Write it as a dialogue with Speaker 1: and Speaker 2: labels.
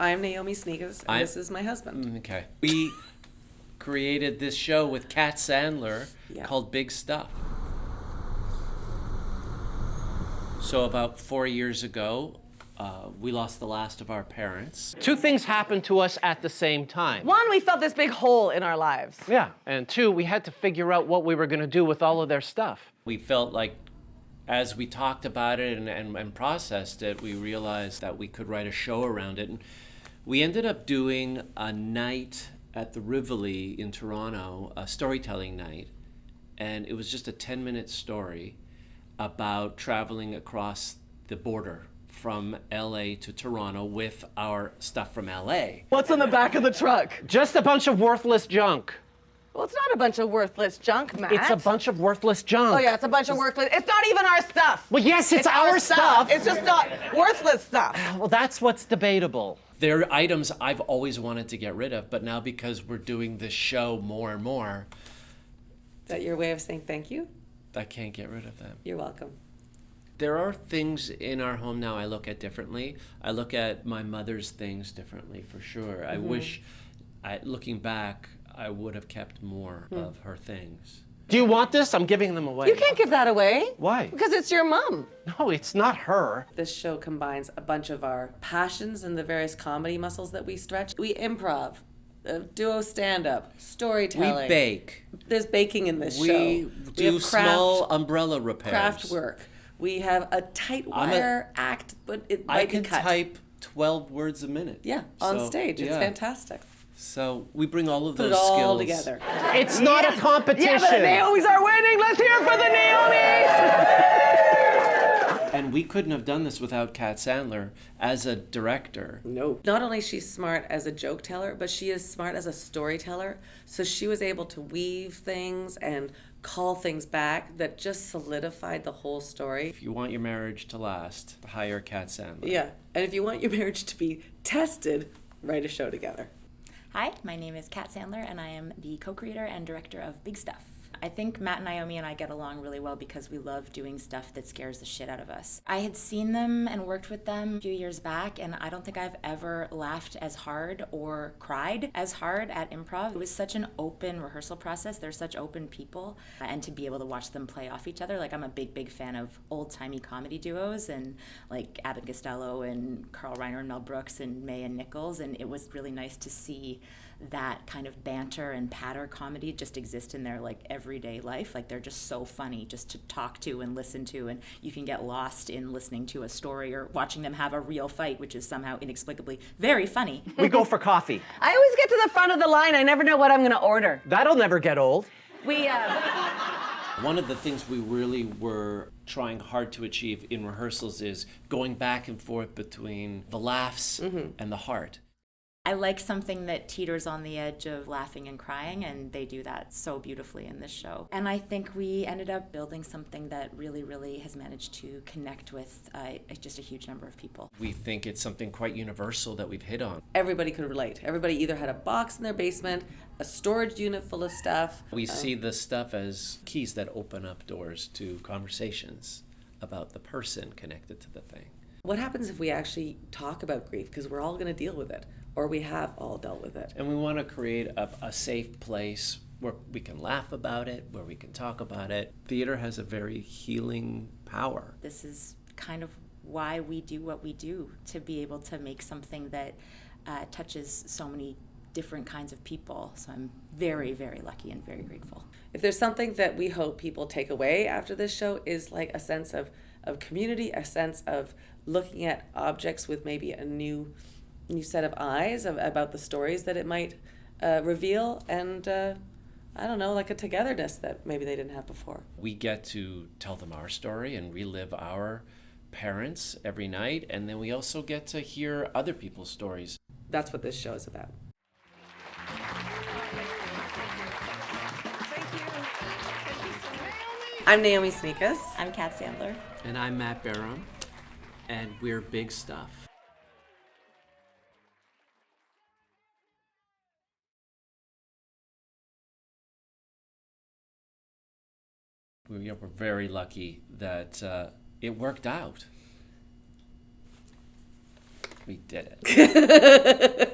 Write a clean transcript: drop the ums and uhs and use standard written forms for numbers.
Speaker 1: I'm Naomi Snieckus, and this is my husband.
Speaker 2: Okay. We created this show with Kat Sandler called Big Stuff. So about 4 years ago, we lost the last of our parents. Two things happened to us at the same time.
Speaker 1: One, we felt this big hole in our lives.
Speaker 2: Yeah, and two, we had to figure out what we were going to do with all of their stuff. We felt like as we talked about it and processed it, we realized that we could write a show around it. And we ended up doing a night at the Rivoli in Toronto, a storytelling night. And it was just a 10-minute story about traveling across the border from LA to Toronto with our stuff from LA.
Speaker 1: What's on the back of the truck?
Speaker 2: Just a bunch of worthless junk.
Speaker 1: Well, it's not a bunch of worthless junk, Matt.
Speaker 2: It's a bunch of worthless junk.
Speaker 1: Oh yeah, it's a bunch of worthless. It's not even our stuff.
Speaker 2: Well, yes, it's our stuff.
Speaker 1: It's just not worthless stuff.
Speaker 2: Well, that's what's debatable. There are items I've always wanted to get rid of, but now because we're doing this show more and more,
Speaker 1: Is that your way of saying thank you?
Speaker 2: I can't get rid of them.
Speaker 1: You're welcome.
Speaker 2: There are things in our home now I look at differently. I look at my mother's things differently, for sure. I wish, looking back, I would have kept more of her things. Do you want this? I'm giving them away.
Speaker 1: You can't give that away.
Speaker 2: Why?
Speaker 1: Because it's your mom.
Speaker 2: No, it's not her.
Speaker 1: This show combines a bunch of our passions and the various comedy muscles that we stretch. We improv, duo stand-up, storytelling.
Speaker 2: We bake.
Speaker 1: There's baking in this show.
Speaker 2: We do
Speaker 1: have craft,
Speaker 2: small umbrella repairs.
Speaker 1: craft work. We have a tight wire act, but it might be cut.
Speaker 2: I can type 12 words a minute.
Speaker 1: Yeah, on
Speaker 2: So,
Speaker 1: stage. It's
Speaker 2: yeah.
Speaker 1: fantastic.
Speaker 2: So we bring all of
Speaker 1: Put
Speaker 2: those
Speaker 1: it all
Speaker 2: skills
Speaker 1: together.
Speaker 2: It's not a competition.
Speaker 1: Yeah, but the Naomis are winning. Let's hear it for the Naomis.
Speaker 2: And we couldn't have done this without Kat Sandler as a director.
Speaker 1: No. Not only is she smart as a joke teller, but she is smart as a storyteller. So she was able to weave things and call things back that just solidified the whole story.
Speaker 2: If you want your marriage to last, hire Kat Sandler.
Speaker 1: Yeah. And if you want your marriage to be tested, write a show together.
Speaker 3: Hi, my name is Kat Sandler, and I am the co-creator and director of Big Stuff. I think Matt, Naomi, and I get along really well because we love doing stuff that scares the shit out of us. I had seen them and worked with them a few years back, and I don't think I've ever laughed as hard or cried as hard at improv. It was such an open rehearsal process. They're such open people, and to be able to watch them play off each other. Like, I'm a big fan of old-timey comedy duos, and like Abbott and Costello and Carl Reiner and Mel Brooks and May and Nichols, and it was really nice to see that kind of banter and patter comedy just exist in their like everyday life. Like, they're just so funny just to talk to and listen to, and you can get lost in listening to a story or watching them have a real fight, which is somehow inexplicably very funny.
Speaker 2: We go for coffee.
Speaker 1: I always get to the front of the line. I never know what I'm going to order.
Speaker 2: That'll never get old.
Speaker 1: One
Speaker 2: of the things we really were trying hard to achieve in rehearsals is going back and forth between the laughs and the heart.
Speaker 3: I like something that teeters on the edge of laughing and crying, and they do that so beautifully in this show. And I think we ended up building something that really, really has managed to connect with just a huge number of people.
Speaker 2: We think it's something quite universal that we've hit on.
Speaker 1: Everybody could relate. Everybody either had a box in their basement, a storage unit full of stuff.
Speaker 2: We see this stuff as keys that open up doors to conversations about the person connected to the thing.
Speaker 1: What happens if we actually talk about grief? Because we're all going to deal with it, or we have all dealt with it.
Speaker 2: And we want to create a safe place where we can laugh about it, where we can talk about it. Theater has a very healing power.
Speaker 3: This is kind of why we do what we do, to be able to make something that touches so many different kinds of people. So I'm very, very lucky and very grateful.
Speaker 1: If there's something that we hope people take away after this show is like a sense of community, a sense of looking at objects with maybe a new set of eyes about the stories that it might reveal, and I don't know, like a togetherness that maybe they didn't have before.
Speaker 2: We get to tell them our story and relive our parents every night, and then we also get to hear other people's stories.
Speaker 1: That's what this show is about. I'm Naomi Snieckus.
Speaker 3: I'm Kat Sandler.
Speaker 2: And I'm Matt Baram, and we're Big Stuff. We're very lucky that it worked out. We did it.